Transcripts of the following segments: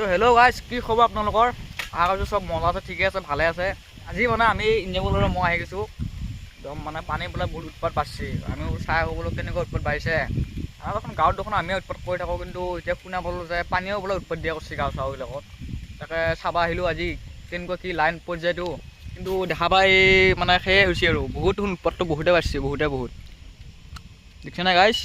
তো hello' guys, কি খবৰ আপোনালোকৰ? আশা কৰিছোঁ চব মজা আছে, ঠিকে আছে, ভালে আছে। আজি মানে আমি ইণ্ডিয়াবলৈ মই আহি গৈছোঁ। একদম মানে পানী বোলে বহুত উৎপাত বাঢ়িছে। আমি চাই আহোঁ বোলো কেনেকৈ উৎপাত বাঢ়িছে। আমাৰ দেখোন গাঁৱত দেখোন আমিও উৎপাত কৰি থাকোঁ, কিন্তু এতিয়া শুনা পালোঁ যে পানীও বোলে উৎপাত দিয়া কৰিছে গাঁও চাওঁবিলাকত। তাকে চাব আহিলোঁ আজি কেনেকুৱা কি লাইন পৰ্যায়টো। কিন্তু দেখা পাই মানে সেয়ে হৈছে আৰু বহুত উৎপাতটো বহুতে বাঢ়িছে, বহুত দেখিছে নাই গাইজ?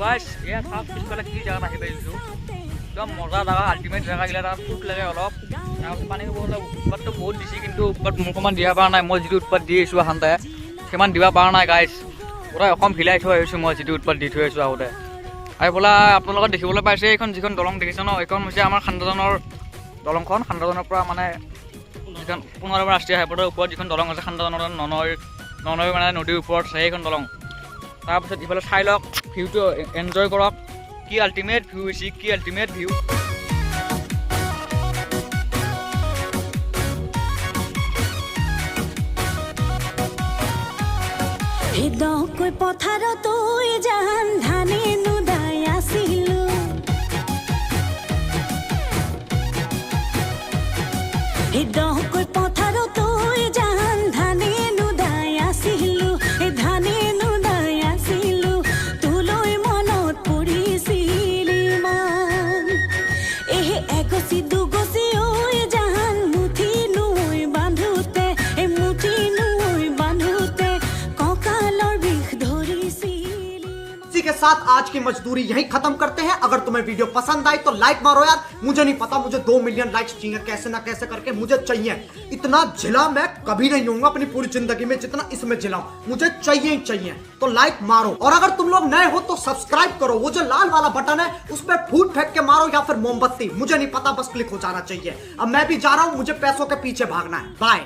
গাইজ এয়া চাওক পিছফালে কি জেগাত আহি পাইছোঁ। একদম মজা জেগা, আল্টিমেট জেগাগিলা তাত ফুট লাগে অলপ। তাৰপিছত পানী উৎপাতটো বহুত দিছে, কিন্তু উৎপাত মোক অকণমান দিব পৰা নাই। মই যিটো উৎপাত দি আহিছোঁ আহোঁতে সিমান দিব পৰা নাই গাইজ। পুৰা অকণ ভিলাই থৈ আহিছোঁ মই যিটো উৎপাত দি থৈ আহিছোঁ আহোঁতে। আৰু বোলা আপোনালোকে দেখিবলৈ পাইছে এইখন যিখন দলং দেখিছে ন, এইখন হৈছে আমাৰ খান্দাজনৰ দলংখন। খান্দাজনৰ পৰা মানে যিখন 15 ৰাষ্ট্ৰীয় ঘাইপথৰ ওপৰত যিখন দলং আছে, খান্দাজনৰ ননৈ মানে নদীৰ ওপৰত আছে সেইখন দলং। তাৰপিছত ইফালে চাই লওক, ভিউটো এনজয় কৰক। কি আল্টিমেট ভিউ হৈছে, কি আল্টিমেট ভিউ। হৃদয় পথাৰত জান ধানে নুদাই আছিলো, হৃদয় পথাৰত জান ধানে নুদাই আছিলো, ধানে নুদাই আছিলো, তোলৈ মনত পৰিছিল ইমান। এগছি দুগছি জান মুঠি নৈ বান্ধোতে, মুঠি নৈ বান্ধোতে কঁকালৰ বিষ ধৰিছিল। इसी के साथ आज की मजदूरी यहीं खत्म करते हैं। अगर तुम्हें वीडियो पसंद आई तो लाइक मारो यार। मुझे नहीं पता, मुझे 2 मिलियन लाइक्स चाहिए, कैसे ना कैसे करके मुझे चाहिए। इतना जिला मैं कभी नहीं होऊंगा अपनी पूरी जिंदगी में जितना इसमें जिलाऊं, मुझे चाहिए ही चाहिए। तो लाइक मारो, और अगर तुम लोग नए हो तो सब्सक्राइब करो। वो जो लाल वाला बटन है उस पर फूट फेंक के मारो या फिर मोमबत्ती, मुझे नहीं पता, बस क्लिक हो जाना चाहिए। अब मैं भी जा रहा हूं, मुझे पैसों के पीछे भागना है। बाय।